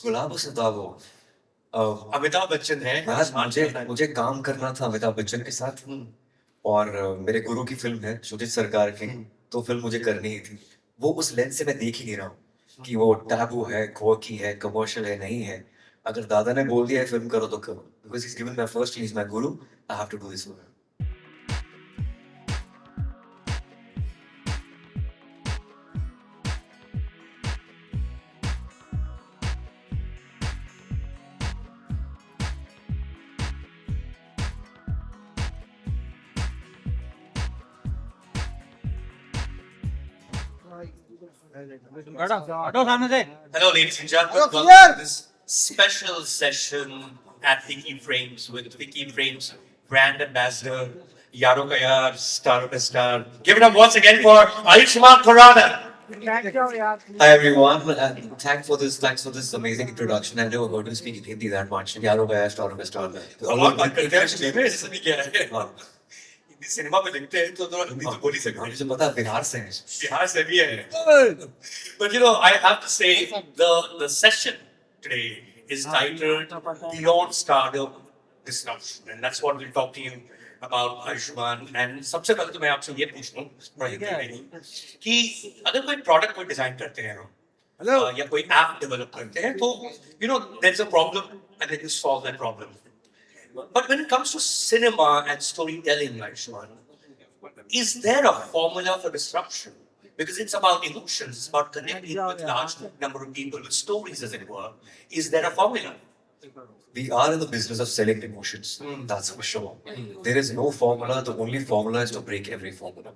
गुलाबो सिताबो अमिताभ बच्चन है यार आयुष्मान मुझे खुराना है। मुझे काम करना था अमिताभ बच्चन के साथ और मेरे गुरु की फिल्म है सुजीत सरकार की तो फिल्म मुझे करनी ही थी वो उस लेंस से मैं देख ही नहीं रहा हूँ कि वो टैबू है क्वर्की है कमर्शियल है नहीं है अगर दादा ने बोल दिया है फिल्म करो तो करो because is given my first he is my guru I have to do this film Hello, ladies and gentlemen. Welcome to this special session at Vicky Frames with Vicky Frames brand ambassador Yaro Kayar, star of a star. Give it up once again for Ayushmann Khurrana. Hi everyone, and thanks for this amazing introduction. I never heard you speak in Hindi that much. यारो गया star of star और बात करते हैं actually में ऐसा नहीं किया है। हिंदी सिनेमा में लिखते हैं तो थोड़ा हिंदी तो बोल ही सकते हैं। मुझे पता है बिहार से है बिहार से भी है। But you know, I have to say the session today is titled Beyond Stardom Disruption, and that's what we'll talk to you about Ayushmann. And सबसे पहले तो मैं आपसे ये पूछ लूँ बड़ा हिंदी में कि अगर कोई प्रोडक्ट कोई डिजाइन करते हैं हम या कोई ऐप डेवलप करते हैं तो you know there's a problem and then you solve that problem. But when it comes to cinema and storytelling, Ayushmann, is there a formula for disruption? Because it's about emotions, it's about connecting with large number of people, with stories, as it were. Is there a formula? We are in the business of selling emotions. That's for sure. There is no formula. The only formula is to break every formula.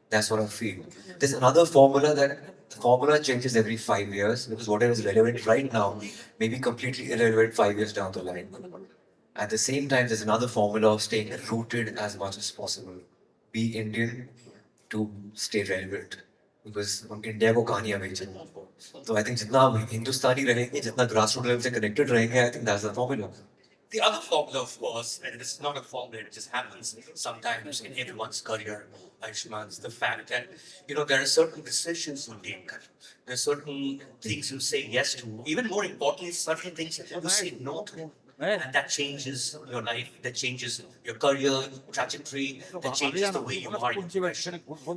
That's what I feel. There's another formula that the formula changes every 5 years because whatever is relevant right now may be completely irrelevant 5 years down the line. At the same time, there's another formula of staying rooted as much as possible. Be Indian to stay relevant. Because हम India को कहानियां बेचें तो I think जितना हम हिंदुस्तानी रहेंगे जितना grass root level से कनेक्टेड रहेंगे I think that's the formula The other formula, of course, and this is not a formula, it just happens sometimes in everyone's career, Ayushmann, is the fact that, you know, there are certain decisions you take. There are certain things you say yes to. Even more importantly, certain things you say no to. And that changes your life, that changes your career trajectory, that changes the way you are.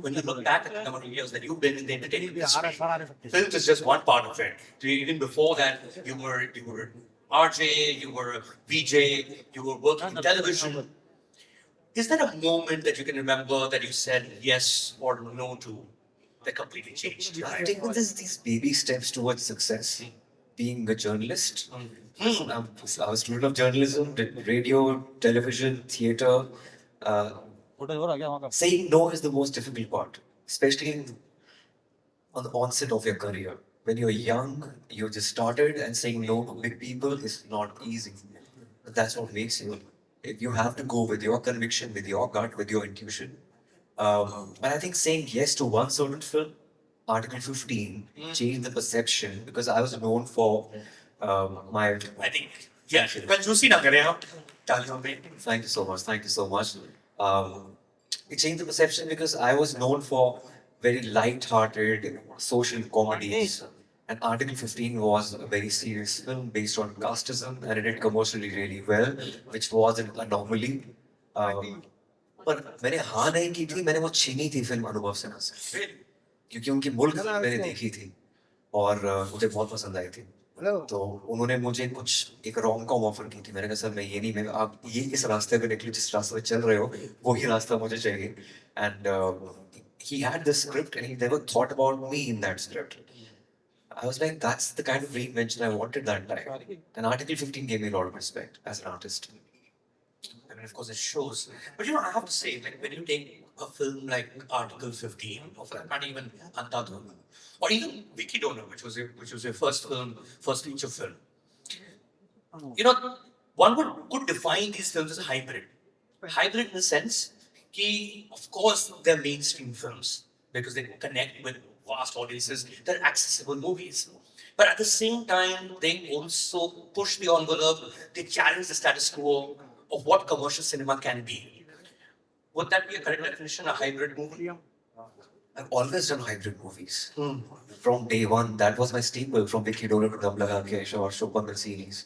When you look back at the number of years that you've been in the entertainment industry, films is just one part of it. Even before that, you were RJ, you were a VJ, you were working in television. Is there a moment that you can remember that you said yes or no to that completely changed your I life? think there's these baby steps towards success being a journalist I was a student of journalism did radio television theater saying no is the most difficult part especially on the onset of your career. When you're young, you just started, and saying no to big people is not easy. But that's what makes you. If you have to go with your conviction, with your gut, with your intuition. And I think saying yes to one certain film, Article 15, changed the perception because I was known for my. I think, yeah, कंजूसी ना करें आप तालियों में. Thank you so much. Thank you so much. It changed the perception because I was known for very light-hearted social comedies. And Article 15 was a very serious film based on casteism and it did commercially really well, which was an anomaly. पर मैंने हाँ नहीं की थी मैंने वो छीनी थी फिल्म अनुभव सिन्हा से क्योंकि उनकी मुल्क मैंने देखी थी और मुझे बहुत पसंद आई थी तो उन्होंने मुझे कुछ एक रोम कॉम ऑफर की थी मैंने कहा सर मैं ये नहीं मैं आप ये इस रास्ते पे निकले जिस रास्ते पे चल रहे हो वही रास्ता मुझे चाहिए and he had this script and he never thought about me in that script. I was like, that's the kind of reinvention I wanted that time. And Article 15 gave me a lot of respect as an artist. I mean, of course, it shows. But you know, I have to say, like when you take a film like Article 15, or not even Antadhun, or even Vicky Donor, which was your first film, first feature film. You know, one could define these films as a hybrid. Hybrid in the sense that, of course, they're mainstream films because they connect with vast audiences. They're accessible movies. But at the same time, they also push the envelope. They challenge the status quo of what commercial cinema can be. Would that be a correct definition, a hybrid movie? I've always done hybrid movies. From day one, that was my staple. From Vicky Dolo to Dum Laga Ke or Shobhangal series.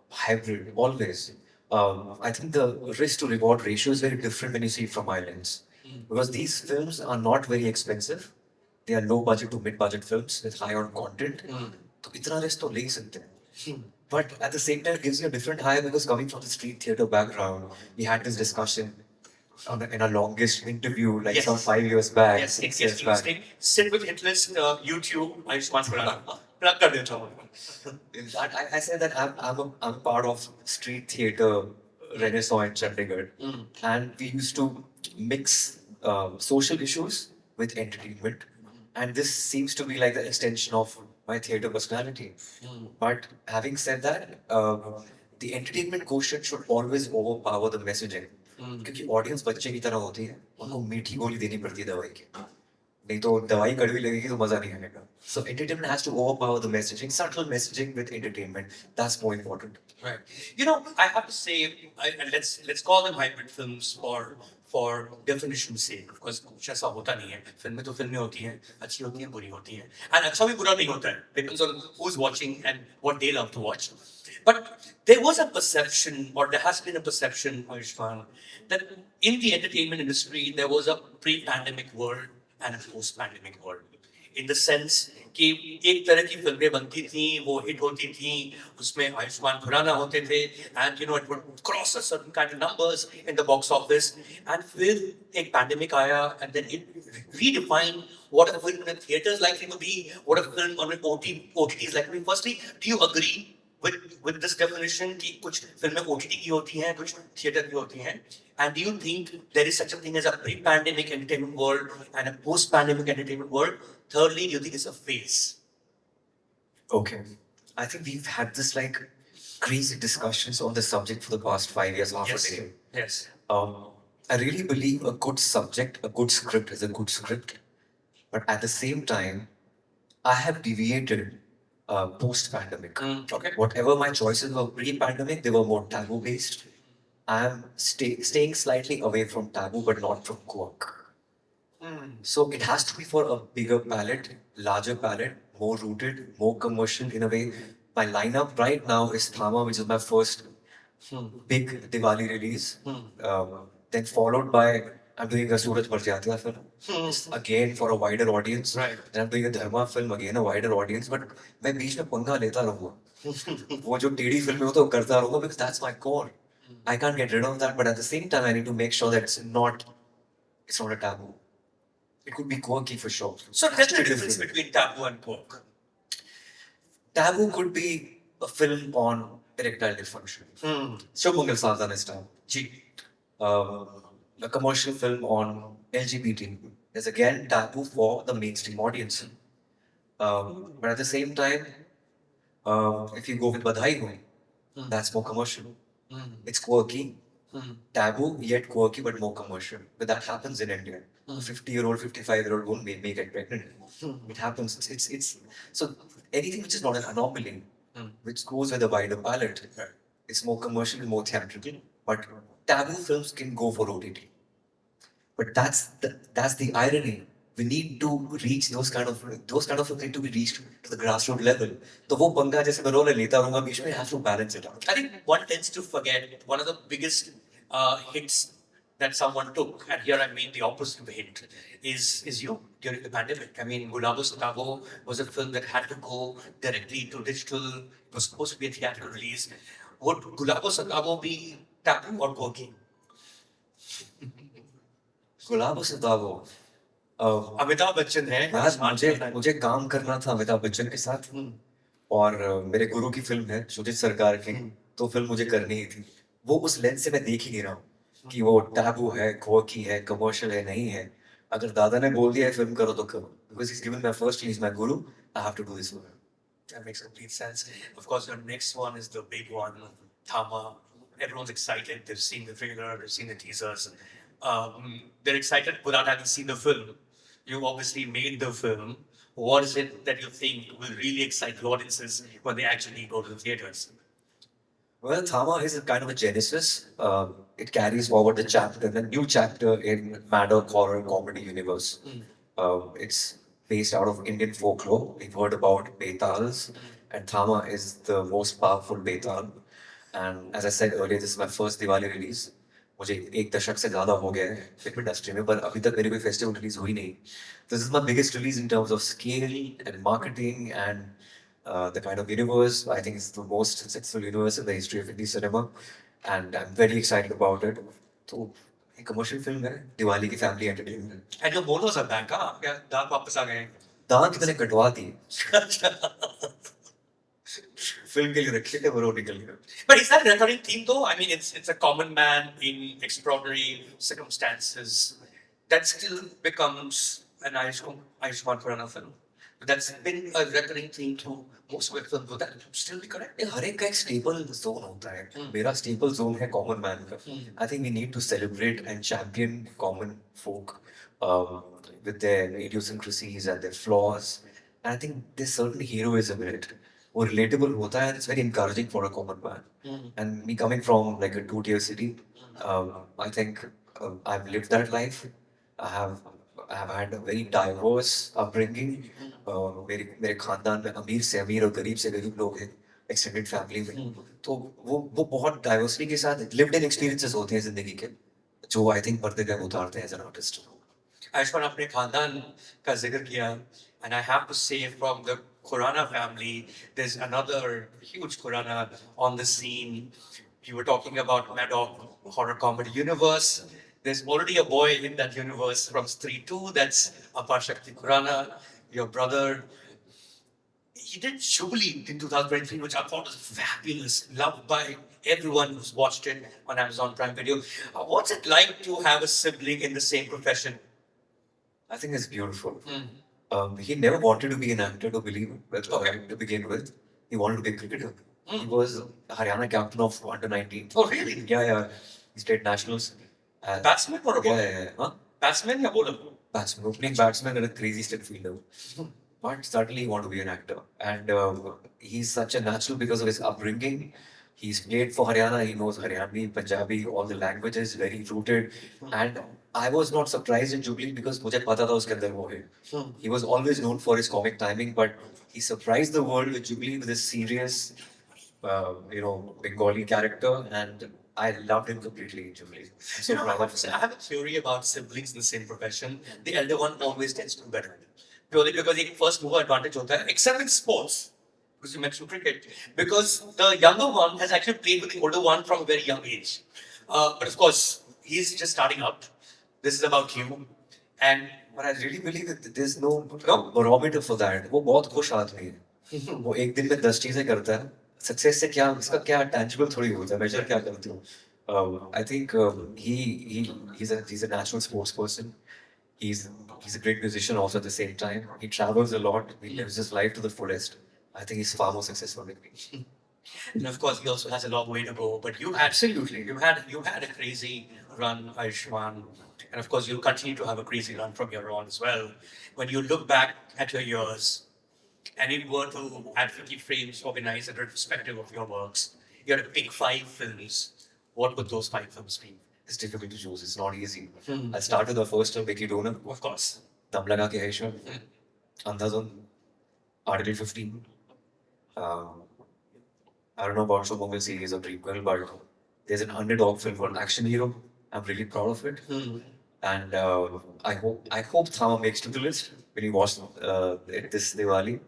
Hybrid, always. I think the risk to reward ratio is very different when you see it from my lens. Because these films are not very expensive. They are low budget to mid budget films with high on content. तो इतना risk तो ले ही सकते हैं. But at the same time, it gives you a different high because coming from the street theater background, we had this discussion in our longest interview, like Yes. some 5 years back, Yes, 6 years back. Sit with Hitler's YouTube, Ayushmann Khurrana. Plug kar deta hoon. In that, I said that I'm part of street theater renaissance in Chandigarh, and we used to mix social issues with entertainment, and this seems to be like the extension of my theater personality. But having said that, the entertainment quotient should always overpower the messaging. क्योंकि audience बच्चे की तरह होती है, उनको मीठी गोली देनी पड़ती है दवाई की, नहीं तो दवाई कड़वी लगेगी तो मजा नहीं आएगा. So entertainment has to overpower the messaging, subtle messaging with entertainment. That's more important. Right. You know, I have to say, and let's call them hybrid films for definition's sake, because कुछ ऐसा होता नहीं है. फिल्में तो फिल्में होती हैं, अच्छी होती हैं, बुरी होती हैं, and अच्छा भी बुरा नहीं होता है. Depends on who's watching and what they love to watch. But there was a perception, or there has been a perception, Ayushmann, that in the entertainment industry there was a pre-pandemic world and a post-pandemic world. In the sense कि एक तरह की फिल्में बनती थी, वो hit होती थी, उसमें आयुष्मान खुराना होते थे, and you know it would cross a certain kind of numbers in the box office, and फिर एक pandemic आया, and then it redefined what a film in the theaters likely to be, what a film on an OTT is likely to be. Firstly, do you agree with this definition कि कुछ फिल्में OTT की होती हैं, कुछ theatre की होती हैं? And do you think there is such a thing as a pre-pandemic entertainment world and a post-pandemic entertainment world? Thirdly, do you think it's a phase? Okay. I think we've had this like crazy discussions on this subject for the past 5 years, half Yes. a day. Yes. I really believe a good subject, a good script is a good script. But at the same time, I have deviated post-pandemic. Okay. Whatever my choices were pre-pandemic, they were more taboo-based. I am staying slightly away from taboo, but not from quirk. So it has to be for a bigger palette, larger palette, more rooted, more commercial in a way. My lineup right now is Thama, which is my first big Diwali release. Then followed by I'm doing a Suraj Barjatya film. Again for a wider audience. Right. Then I'm doing a Dharma film, again a wider audience. But मैं बीच में पंगा लेता रहूँगा. वो जो टेढ़ी फिल्में हो तो करता रहूँगा because that's my core. I can't get rid of that, but at the same time, I need to make sure that it's not a taboo. It could be quirky for sure. So It has there's to a be difference different. between taboo and quirk. Taboo could be a film on erectile dysfunction. Shobhangal Sadhana style. Ji. A commercial film on LGBT is again taboo for the mainstream audience. But at the same time, if you go with Badhai Ho, that's more commercial. It's quirky, taboo, yet quirky, but more commercial. But that happens in India. A 50-year-old, 55-year-old won't may get pregnant. It happens. It's so anything which is not an anomaly, which goes with a wider palette, it's more commercial, more theatrical. But taboo films can go for OTT. But that's the irony. We need to reach those kind of films need to be reached to the grassroots level. तो वो पंगा जैसे मैं role लेता रहूँगा बीच में, have to balance it out. I think one tends to forget one of the biggest hits that someone took, and here I mean the opposite of a hit, is you during the pandemic. I mean, Gulabo Satavo was a film that had to go directly to digital. It was supposed to be a theatrical release. Would Gulabo Satavo be taboo or quirky? गुलाबो सिताबो अमिताभ बच्चन है. यार मुझे काम करना था अमिताभ बच्चन के साथ और मेरे गुरु की फिल्म है सुजीत सरकार की, तो फिल्म मुझे करनी ही थी. वो उस लेंस से मैं देख ही नहीं रहा हूँ कि वो टैबू है, quirky है, कमर्शियल है, नहीं है. अगर दादा ने बोल दिया है फिल्म करो तो करो, because he's given my first release, my guru, I have to do this for him. That makes complete sense. Of course, your next one is the big one, Thama. Everyone's excited. They've seen the trailer, they've seen the teasers. They're excited without having seen the film. You obviously made the film. What is it that you think will really excite the audiences when they actually go to the theaters? Well, Thama is a kind of a genesis. It carries forward the new chapter in Maddock horror comedy universe. It's based out of Indian folklore. We've heard about Betals, and Thama is the most powerful Betal. And as I said earlier, this is my first Diwali release. मुझे एक दशक से ज़्यादा हो गया है film industry में, पर अभी तक मेरी कोई फेस्टिवल रिलीज हुई नहीं. This is my biggest release in terms of scale and marketing and the kind of universe. I think it's the most successful universe in the history of Hindi cinema, and I'm very excited about it. तो एक commercial film है, दिवाली की family entertainment. And your monos are back, हाँ? क्या दांत वापस आ गए? दांत मैंने कटवा दी, फिल्म के लिए रखे थे, वो निकल गया. But is that a recurring theme though? I mean, it's a common man in extraordinary circumstances that still becomes an Ayushmann Khurrana film. But that's been a recurring theme through most of the films. Would that still be correct? हर एक का एक staple zone होता है. मेरा staple zone है common man का. I think we need to celebrate and champion common folk with their idiosyncrasies and their flaws. And I think there's certain heroism in it. वो relatable होता है, and it's very encouraging for a common man. And me coming from like a two-tier city, I think I've lived that life. I have I have had a very diverse upbringing. मेरे खानदान में अमीर से अमीर और गरीब से गरीब लोग हैं, एक्सटेंडेड फैमिली में. तो वो बहुत डाइवर्सिटी के साथ लिव्ड इन एक्सपीरियंसेस होते हैं जिंदगी के, जो आई थिंक मरते गए उतारते हैं एज एन आर्टिस्ट. Ayushmann अपने खानदान का जिक्र किया, and I have to say from the Khurrana family, there's another huge Khurrana on the scene. You were talking about Maddock horror comedy universe. There's already a boy in that universe from Stree 2, that's Apar Shakti Khurrana, your brother. He did Jubilee in 2023, which I thought was fabulous, loved by everyone who's watched it on Amazon Prime Video. What's it like to have a sibling in the same profession? I think it's beautiful. He never wanted to be an actor to to begin with. He wanted to be a cricketer. He was Haryana captain of under 19. Oh, really? Yeah. He stayed nationals. Batsman or a bowler? Yeah. Huh? Batsman or bowler? Batsman, opening batsman and a crazy stick fielder. But certainly he wanted to be an actor. And he's such a natural because of his upbringing. He's played for Haryana, he knows Haryanvi, Punjabi, all the languages, very rooted. And I was not surprised in Jubilee because मुझे पता था उसके अंदर वो है. He was always known for his comic timing, but he surprised the world with Jubilee with his serious, Bengali character, and I loved him completely in Jubilee. So You know, proud of him. I have a theory about siblings in the same profession. The elder one always tends to do better. Purely because the first mover advantage hota hai, except in sports, because you mentioned cricket. Because the younger one has actually played with the older one from a very young age. But of course, he's just starting out. This is about you. And But I really believe that there's no barometer for that. वो बहुत खुश आदमी है. वो एक दिन में 10 चीजें करता है. Success से क्या इसका क्या tangible थोड़ी होता है. Measure क्या करती हूँ. I think he's a natural sports person. He's a great musician also at the same time. He travels a lot. He lives his life to the fullest. I think he's far more successful than me. And of course, he also has a long way to go. But you had you had a crazy run, Ayushmann, and of course, you'll continue to have a crazy run from here on as well. When you look back at your years, and if you were to at 50 frames organize a retrospective of your works, you had to pick 5 films. What would those 5 films be? It's difficult to choose. It's not easy. I'll start with the first film, Vicky Donor. Of course. दम लगा के है ईश्वर. अंधाधुन, Article 15. I don't know about Shubham series or prequel, but there's an underdog film called Action Hero. I'm really proud of it. And I hope Thama makes to the list when you watch it this Diwali,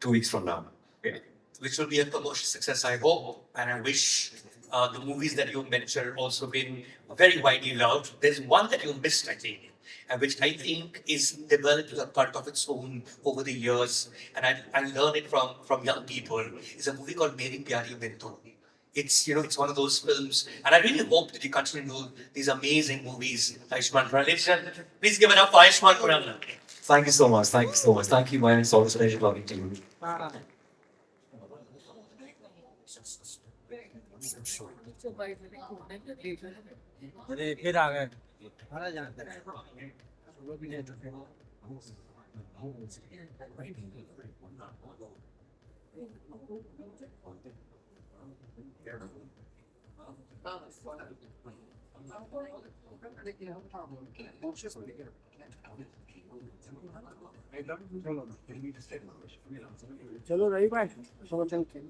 2 weeks from now. Yeah. Which will be a commercial success, I hope. And I wish the movies that you mentioned also been very widely loved. There's one that you missed, I think, and which I think is developing a cult of its own over the years. And I learned it from young people. It's a movie called Meri Pyari Bintu. It's one of those films, and I really hope that you continue to do these amazing movies. Ayushmann Khurrana. Ladies and gentlemen, please give it up for Ayushmann Khurrana. Thank you so much. Thank you so much. Thank you, Maya. It's always a pleasure talking to you. अरे फिर आ गए सारा जानते हैं वो भी नहीं तो फिर चलो रही भाई, चलो चलते हैं।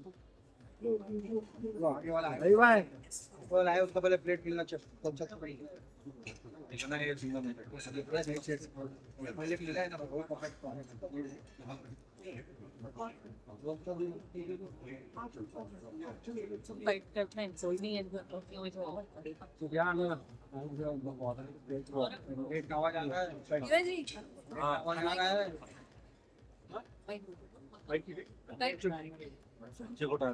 रही भाई, वो लाए उसका पहले प्लेट मिलना चाहिए, कौन सा था भाई? इतना ये सुंदर नहीं है, पहले मिला है ना वो परफेक्ट है। Like their friends, so we and working with all. तो क्या आना है? प्लेट का आवाज आ रहा है। हाँ, आवाज आ रहा है। Like, भाई की like, संजय कोटा